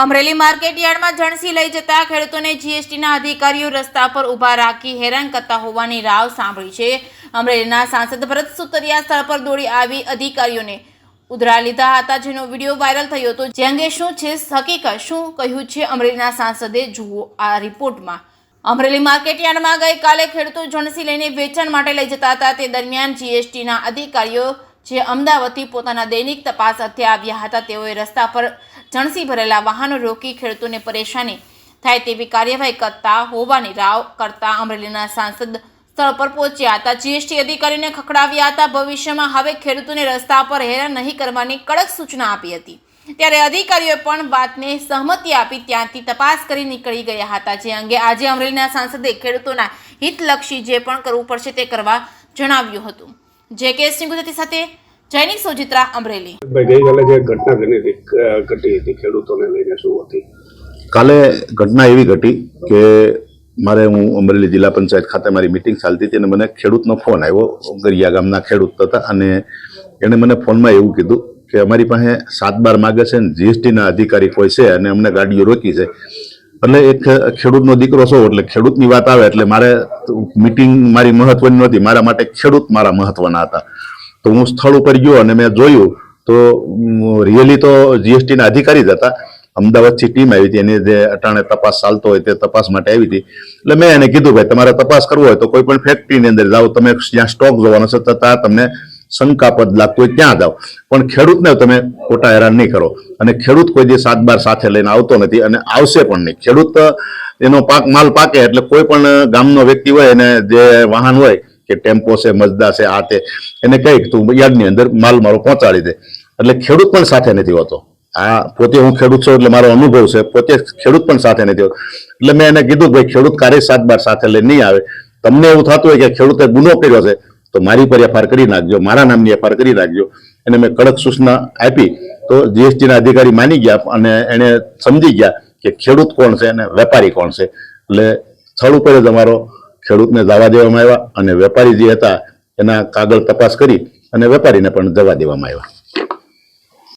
Amreli market યાર્ડમાં જણસી લઈ જતા ખેડૂતોને જીએસટીના અધિકારીઓ રસ્તા પર ઊભા રાખી હેરાન કરતા હોવાની રાવ સાંભળી છે। અમરેલીના સાંસદ ભરત સુતરિયા સ્થળ પર દોડી આવી અધિકારીઓને ઉધરા લીધા હતા, જેનો વિડીયો વાયરલ થયો હતો। જે અંગે શું છે હકીકત, શું કહ્યું છે અમરેલીના સાંસદે, જુઓ આ રિપોર્ટમાં। અમરેલી માર્કેટ યાર્ડમાં ગઈકાલે ખેડૂતો જણસી લઈને વેચાણ માટે લઈ જતા હતા। તે દરમિયાન જીએસટીના અધિકારીઓ જે અમદાવાદથી પોતાના દૈનિક તપાસ અર્થે આવ્યા હતા, તેઓએ રસ્તા પર જણસી ભરેલા વાહનો રોકી ખેડૂતોને પરેશાની થાય તેવી કાર્યવાહી કરતા હોવાની રાવ કરતા અમરેલીના સાંસદ સ્થળ પર પહોંચ્યા હતા। જીએસટી અધિકારીને ખખડાવ્યા હતા। ભવિષ્યમાં હવે ખેડૂતોને રસ્તા પર હેરાન નહીં કરવાની કડક સૂચના આપી હતી। ત્યારે અધિકારીઓએ પણ વાતને સહમતિ આપી ત્યાંથી તપાસ કરી નીકળી ગયા હતા। જે અંગે આજે અમરેલીના સાંસદે ખેડૂતોના હિતલક્ષી જે પણ કરવું પડશે તે કરવા જણાવ્યું હતું। જે કે સિંગુજાતી સાથે જૈનિક સોજિત્રા, અમરેલી। ગઈકાલે જે ઘટના ઘટી હતી ખેડૂતોને લઈને શું હતી? કાલે ઘટના એવી ઘટી કે હું અમરેલી જિલ્લા પંચાયત ખાતે મારી મીટિંગ ચાલતી હતી અને મને ખેડૂતનો ફોન આવ્યો। ગરિયા ગામના ખેડૂત હતા અને એણે મને ફોનમાં એવું કીધું કે અમારી પાસે 7/12 માગે છે ને જીએસટીના અધિકારી કોઈ છે અને અમને ગાડીઓ રોકી છે। એટલે એક ખેડૂતનો દીકરો છો એટલે ખેડૂતની વાત આવે એટલે મારે મીટિંગ મારી મહત્વની નહોતી, મારા માટે ખેડૂત મારા મહત્વના હતા। તો હું સ્થળ ઉપર ગયો અને મેં જોયું તો રિયલી તો જીએસટીના અધિકારી જ હતા। અમદાવાદથી ટીમ આવી હતી, એની જે અટાણે તપાસ ચાલતો હોય તે તપાસ માટે આવી હતી। એટલે મેં એને કીધું ભાઈ તમારે તપાસ કરવો હોય તો કોઈ પણ ફેક્ટરીની અંદર જાઓ, તમે જ્યાં સ્ટોક જોવાનો છે ત્યાં તમને શંકાપદ લાગતું હોય ત્યાં જાઓ, પણ ખેડૂતને તમે ખોટા હેરાન નહીં કરો। અને ખેડૂત કોઈ દિવસ 7/12 સાથે લઈને આવતો નથી અને આવશે પણ નહીં। ખેડૂત એનો માલ પાકે એટલે કોઈ પણ ગામનો વ્યક્તિ હોય એને જે વાહન હોય કે ટેમ્પો છે, મજદા છે, આ તે એને કહી તું યાર્ડની અંદર માલ મારો પહોંચાડી દે, એટલે ખેડૂત પણ સાથે નથી હોતો। આ પોતે હું ખેડૂત છું એટલે મારો અનુભવ છે, પોતે ખેડૂત પણ સાથે નથી હોતો। એટલે મેં એને કીધું ભાઈ ખેડૂત ક્યારેય 7/12 સાથે લઈને નહીં આવે। તમને એવું થતું હોય કે ખેડૂતે ગુનો કર્યો છે તો મારી પર એફઆઈઆર કરી નાખજો, મારા નામની એફઆઈઆર કરી નાખજો। એને મેં કડક સૂચના આપી તો જીએસટીના અધિકારી માની ગયા અને એને સમજી ગયા કે ખેડૂત કોણ છે અને વેપારી કોણ છે। એટલે સ્થળ ઉપર જ અમારો ખેડૂતને જવા દેવામાં આવ્યા અને વેપારી જે હતા એના કાગળ તપાસ કરી અને વેપારીને પણ જવા દેવામાં આવ્યા।